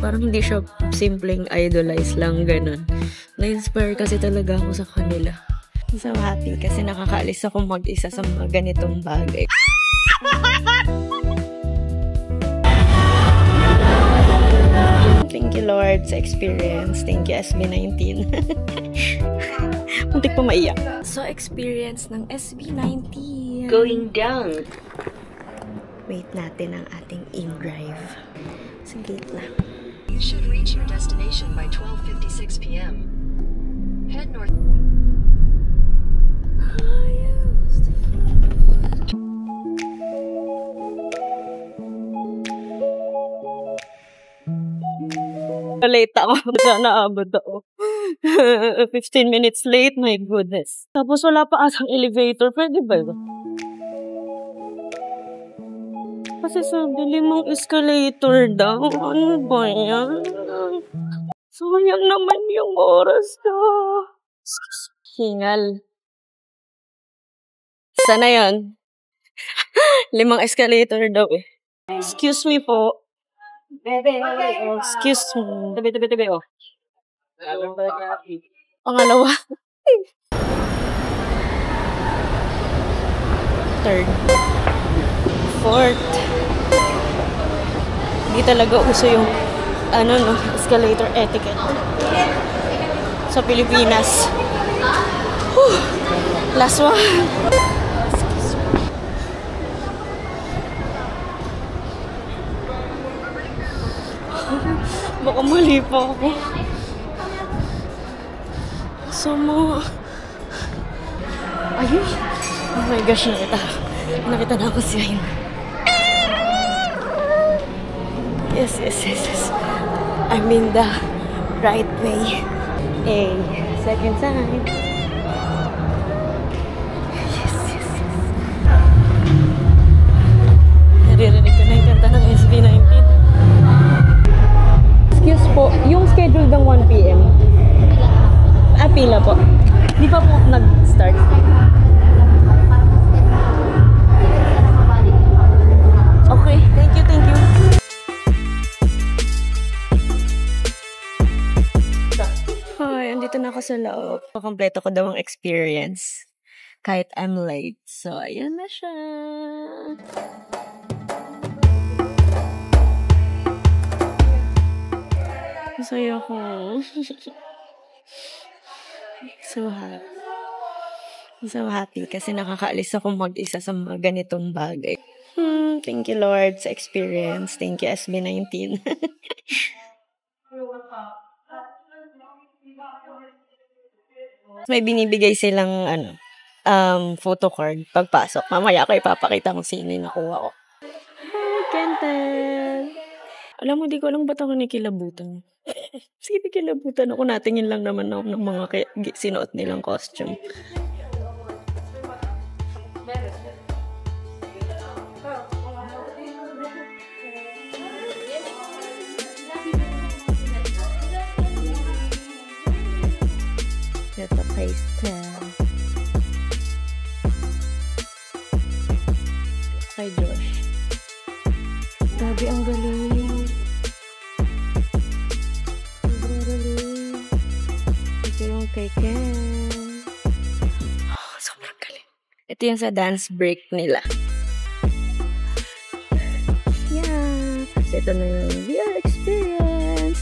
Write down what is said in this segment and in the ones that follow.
Parang hindi siya simpleng idolize lang, ganun. Na-inspire kasi talaga ako sa kanila. So happy kasi nakakaalis ako mag-isa sa mga ganitong bagay. Thank you, Lord, sa experience. Thank you, SB19. Muntik pa maiyak. So, experience ng SB19. Going down. Wait natin ang ating in-drive. Saglit lang. You should reach your destination by 12:56 p.m. Head north. Late ako. Sana abot ako. 15 minutes late, my goodness. Tapos wala pa asang elevator. Pwede ba yun? Kasi sabi mong escalator daw. Ano ba yan? Sayang naman yung oras ko. Hingal. Sana yan? 5 escalator daw eh. Excuse me po. Excuse me. Tabi, oh. Pangalawa. Third. Fourth. Hindi talaga uso yung escalator etiquette sa Pilipinas. Whew. Last one. Baka mali pa ako. Sama. Ayun. Oh my gosh, nakita na ako siya yun. Yes. I'm in the right way. A second time. Yes. Naririnig ko na yung kanta ng SB19. Excuse po, yung schedule ng 1 p.m. Pila po. Di pa po nag-start. Okay, thank you. Hi, andito na ako sa loob. Kompleto ko daw ang experience. Kahit I'm late. So, ayan na siya. Masaya ko. So happy kasi nakakaalis ako mag-isa sa mga ganitong bagay. Thank you, Lord, sa experience. Thank you, SB19. May binibigay silang photo card pagpasok. Mamaya ko ipapakita kung sino yung nakuha ko. Oh, Kentel. Alam mo, di ko alam ba't ako nakikilabutan. Sige, kilabutan ako. Natingin lang naman ako ng mga sinuot nilang costume. Ito, pastel. Kay Josh. Grabe, ang galing. Kay Ken. Oh, sobrang galing. Ito yung sa dance break nila. Yeah. So, ito na yung VR experience.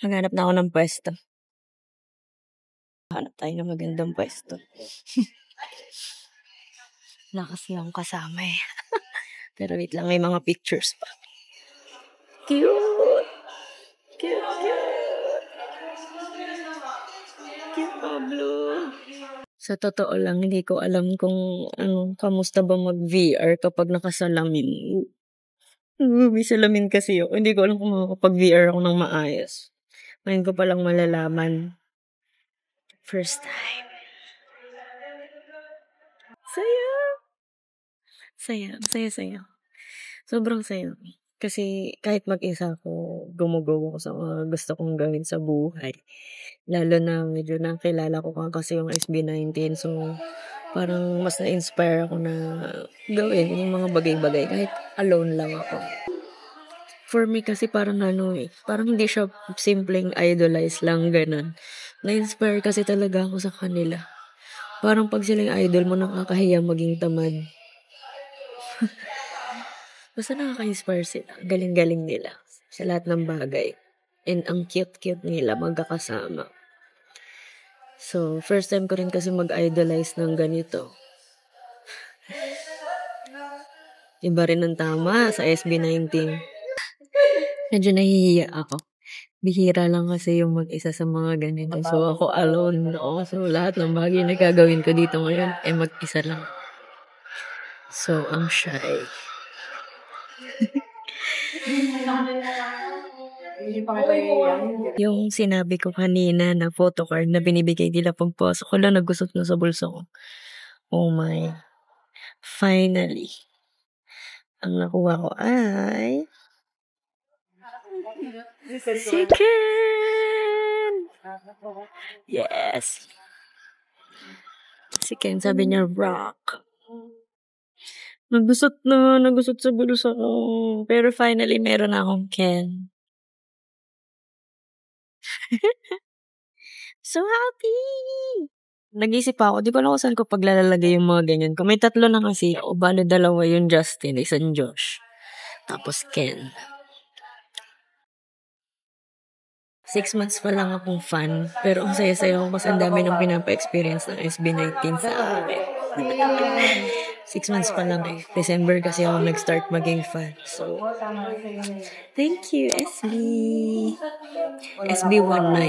Naghanap na ako ng pwesto. Hanap tayo ng magandang pwesto. Wala kasi akong kasama eh. Pero wait lang, may mga pictures pa. Cute! Pablo. Sa totoo lang, hindi ko alam kung kamusta ba mag-VR kapag nakasalamin. May salamin kasi yun. Hindi ko alam kung makakapag-VR ako ng maayos. Ngayon ko palang malalaman. First time. Saya. Sobrang saya. Kasi kahit mag-isa ako, gumugo ako sa mga gusto kong gawin sa buhay. Lalo na medyo nakilala ko kasi yung SB19. So, parang mas na-inspire ako na gawin yung mga bagay-bagay kahit alone lang ako. for me kasi parang parang hindi siya simpleng idolize lang, ganun. Na-inspire kasi talaga ako sa kanila. Parang pag silang idol mo, nakakahiya maging tamad. Basta nakaka-inspire sila. Galing-galing nila sa lahat ng bagay. And ang cute-cute nila magkakasama. So, first time ko rin kasi mag-idolize ng ganito. Iba rin ang tama sa SB19. Medyo nahihiya ako. Bihira lang kasi yung mag-isa sa mga ganito. So, ako alone ako. So, lahat ng bagay na gagawin ko dito ngayon, mag-isa lang. So, I'm shy. Yung sinabi ko kanina na photocard na binibigay nila pagpasok ko lang, nagusot na sa bulsa ko. Oh my. Finally. Ang nakuha ko ay si Ken! Yes! Si Ken, sabi niya, rock. Nagusot sa bulsa ko. Pero finally, meron akong Ken. So happy! Nag-isip ako, di ko na kung saan ko paglalagay yung mga ganyan. Kung may 3 na kasi ako, bale 2 yung Justin, isang Josh. Tapos Ken. 6 months pa lang akong fan, pero ang saya-saya ko kasi ang dami ng pinapa-experience ng SB19 sa akin. 6 months pa lang eh. December kasi ako nag-start maging fan. So, thank you, SB. SB19.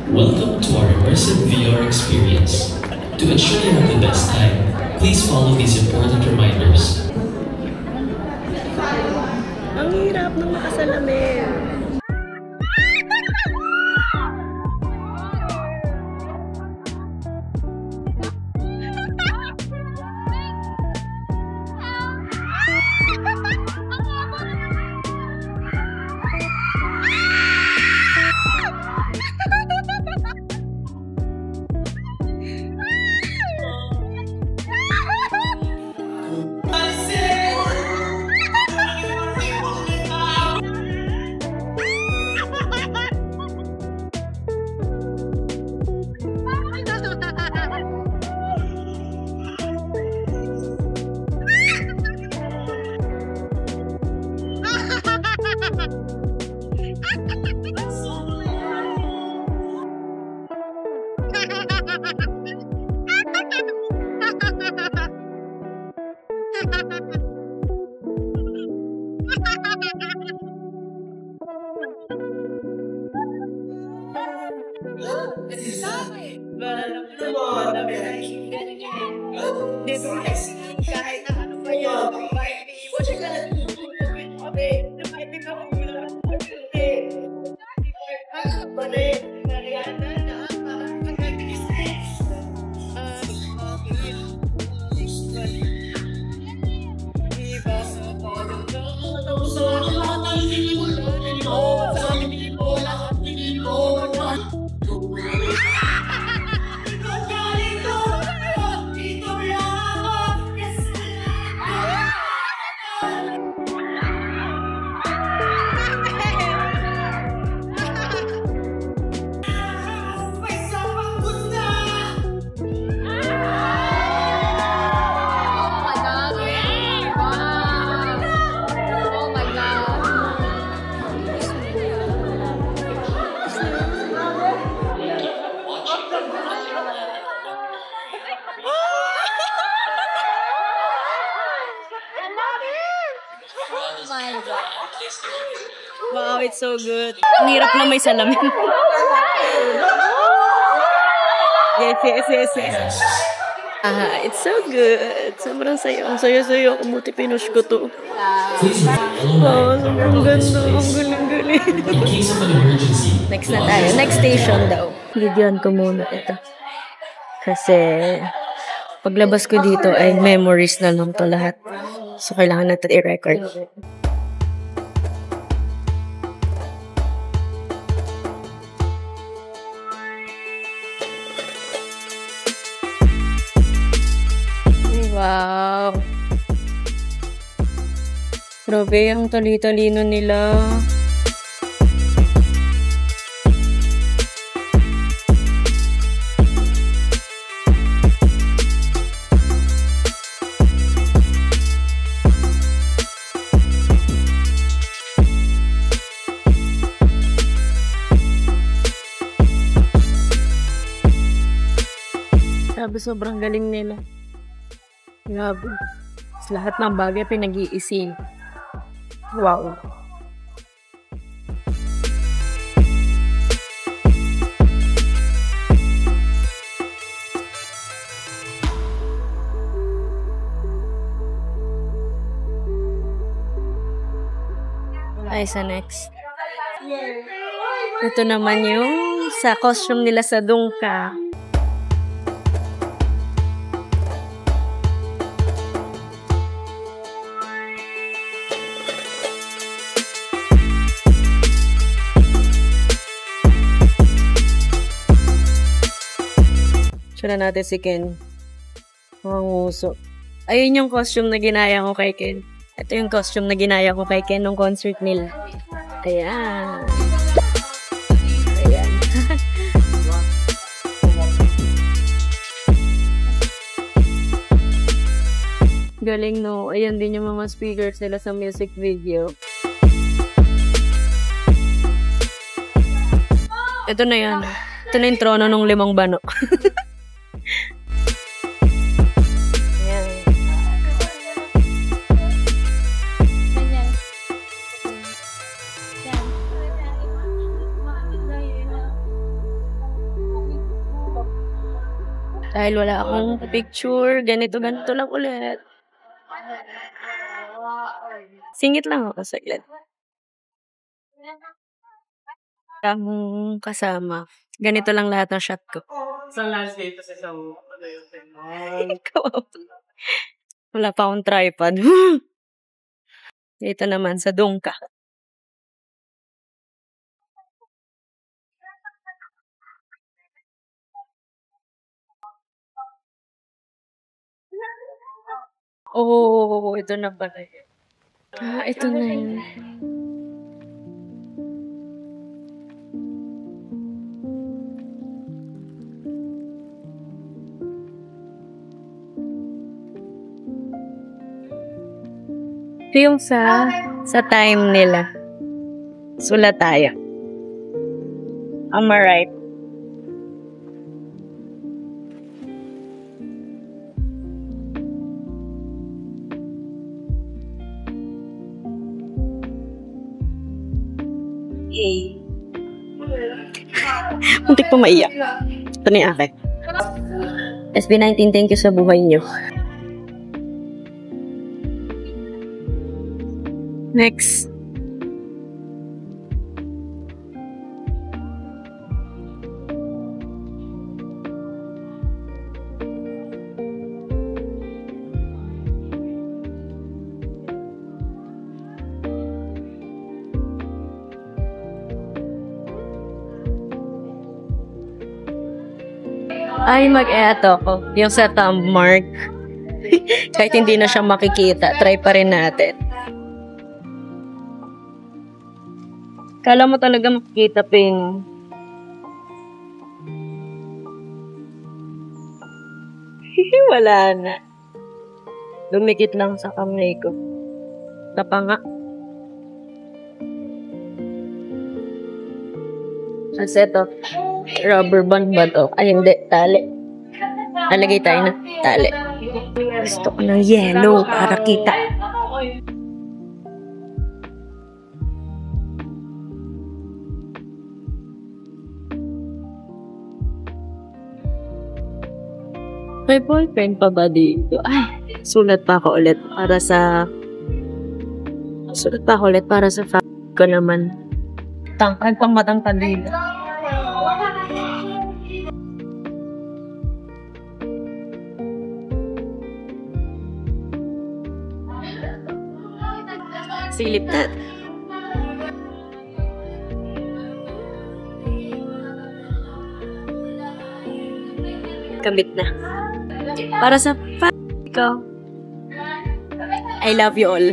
Welcome to our immersive VR experience. To ensure you have the best time, please follow these important reminders. Ang hirap ng makasalamin. Wow, it's so good. Ang hirap na may salamin. Yes. It's so good. Sobrang sayo. Ang sayo-sayo. Kumuti pinush ko to. Ang ganda. Ang galing-galing. In case of an emergency, Next na tayo. Next station daw. Videoan ko muna ito. Kasi paglabas ko dito ay memories na lang to lahat. So, kailangan natin i-record. Wow. Grabe, ang tali-talino nila. Grabe, sobrang galing nila. Grabe. Lahat ng bagay pinag-iisip. Wow. Ay, sa next. Ito naman yung sa costume nila sa Dungka. Tsura natin si Ken. Ang uso. Ayun yung costume na ginaya ko kay Ken. Ito yung costume na ginaya ko kay Ken nung concert nila. Ayan. Ayan. Galing, no? Ayan din yung mga speakers nila sa music video. Ito na yan. Ito na yung trono ng 5 bano. Ayan. Dahil wala akong picture, ganito lang ulit. Singit lang ako saglit. Kamong kasama. Ganito lang lahat ng shot ko. Sa last date sa isang Wala pa akong tripod. Dito naman sa Dungka. Oh, ito na pala. Ito na yun. Ito yung sa time nila. Sulat tayo. Am I right? Yay. Muntik pa maiyak. Ito na yung akin. SB19, thank you sa buhay niyo. Next. Ay, mag-eto ko. Yung sa thumb mark. Kahit hindi na siya makikita, try pa rin natin. Kala mo talaga makikita, Ping. Wala na. Lumikit lang sa kamay ko. Tapanga. Kasi ito, rubber band ba to? Ay, hindi. Tali. Nalagay tayo na tali. Gusto ko ng yellow para kita. May boyfriend pa ba dito? Ay, sulat pa ako ulit para sa ko naman. Tangkad pang matangkad dito. Silip na. Kabit na. Para sa ikaw. I love you all.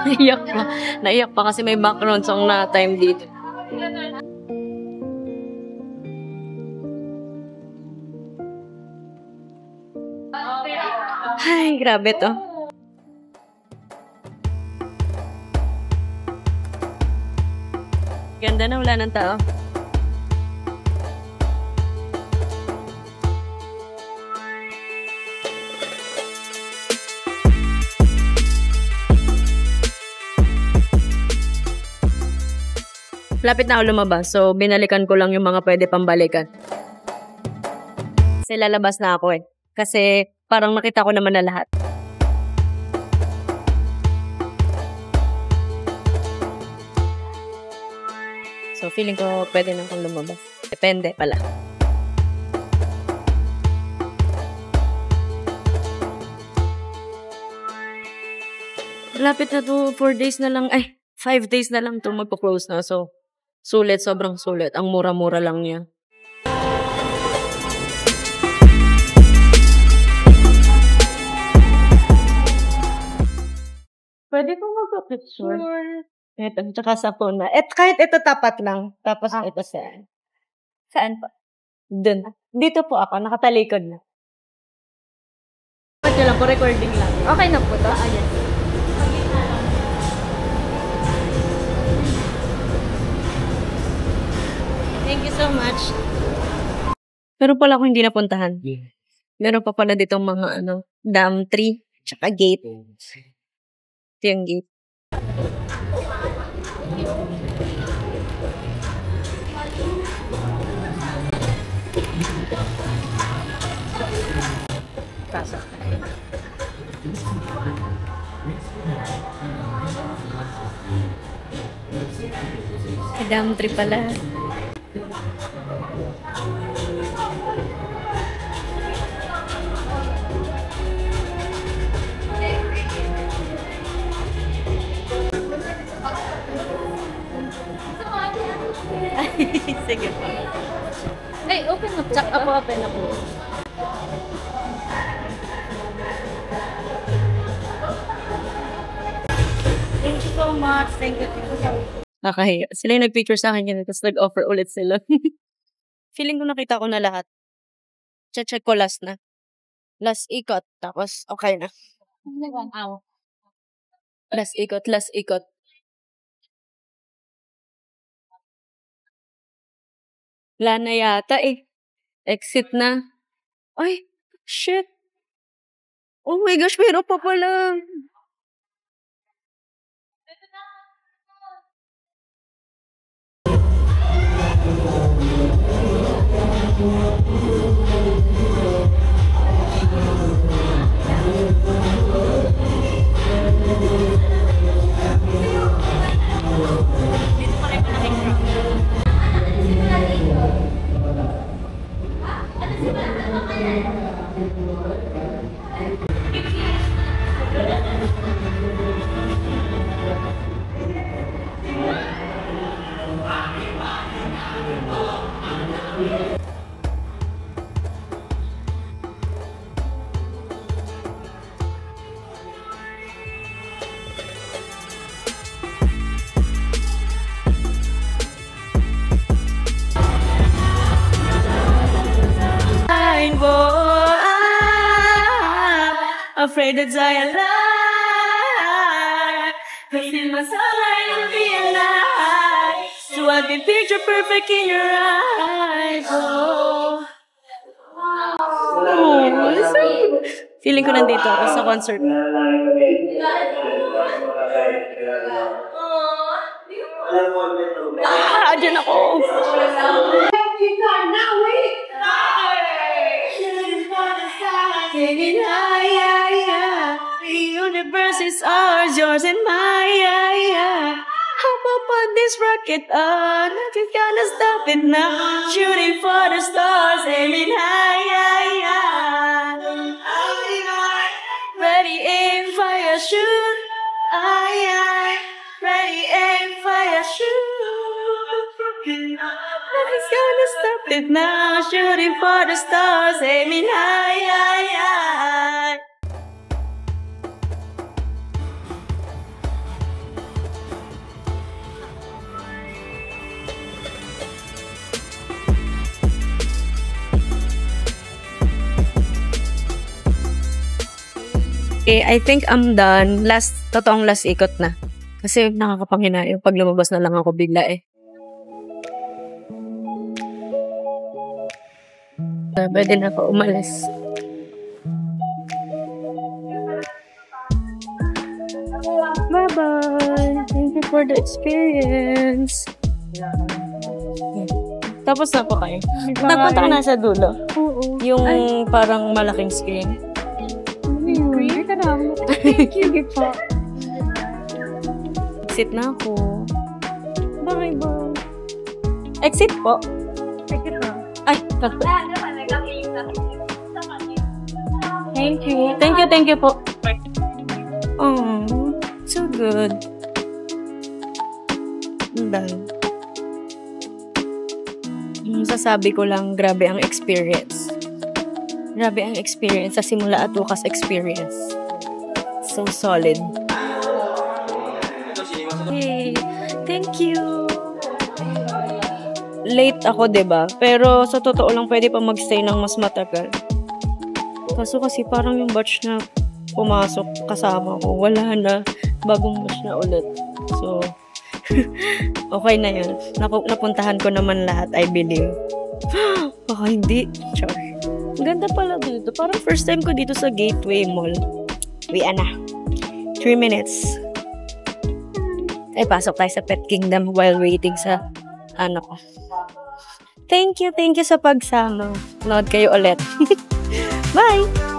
Naiyak pa. Naiyak pa kasi may background song na time dito. Ay, grabe to. Ganda na, wala ng tao. Lapit na ako lumabas, so binalikan ko lang yung mga pwede pambalikan. Kasi lalabas na ako eh. Kasi parang nakita ko naman na lahat. So feeling ko pwede na akong lumabas. Depende pala. Lapit na to, 4 days na lang, 5 days na lang to magpo-close na. So, sulit, sobrang sulit. Ang mura-mura lang niya. Pwede kong magpa-picture. Ito, tsaka sa phone na. Kahit ito tapat lang. Tapos ito saan. Saan pa? Dun. Dito po ako, nakatalikod na. Pwede lang po, recording lang. Okay na po to. Ayan. Thank you so much. Pero pala ako hindi napuntahan. Meron pa pala ditong mga dam tree, tsaka gate. Ito yung gate. Pasok. Dam tree pala. Sige po. Ay, open na po. Tsaka po, open na po. Thank you so much. Thank you. Nakahiya. Sila yung nag-picture sa akin yun, tapos nag-offer ulit sila. Feeling ko nakita ko na lahat. Check ko last na. Last ikot, tapos okay na. Last ikot. Wala na yata eh. Exit na. Ay, shit. Oh my gosh, meron pa pala. Afraid to die alive. Facing my sunlight and realize so I can picture perfect in your eyes. Oh, feeling ko nandito ako sa concert. Dyan ako. The universe is ours, yours and mine. Hop up on this rocket, nothing's gonna stop it now. Shooting for the stars, aiming high. Ready, aim, fire, shoot. Ready, aim, fire, shoot. Nothing's gonna stop it now. Shooting for the stars, aiming high. Okay, I think I'm done. Totoong last ikot na. Kasi nakakapanghinayang pag lumabas na lang ako bigla eh. Pwede na ako umalis. Bye-bye! Thank you for the experience. Tapos na po kayo. Nagpunta ka na sa dulo. Oo. Yung parang malaking screen. Green ka na. Thank you po. Exit na ako. Bye-bye. Exit po. Thank you po. Ay, kakot. Thank you. Thank you po. Oh, so good. I'm done. Sasabi ko lang, grabe ang experience. Grabe ang experience sa simula at wakas experience. So solid. Hey, thank you. Late ako, 'di ba? Pero sa totoo lang pwede pa magstay ng mas matagal. Kaso kasi parang yung batch na pumasok kasama ko, wala na. Bagong batch na ulit. So, okay na yun. Napuntahan ko naman lahat, I believe. Baka hindi. Char. Ganda pala dito. Parang first time ko dito sa Gateway Mall. Uwi na. 3 minutes. Ay, pasok tayo sa Pet Kingdom while waiting sa ano ko. Thank you sa pagsama. Nood kayo ulit. Bye!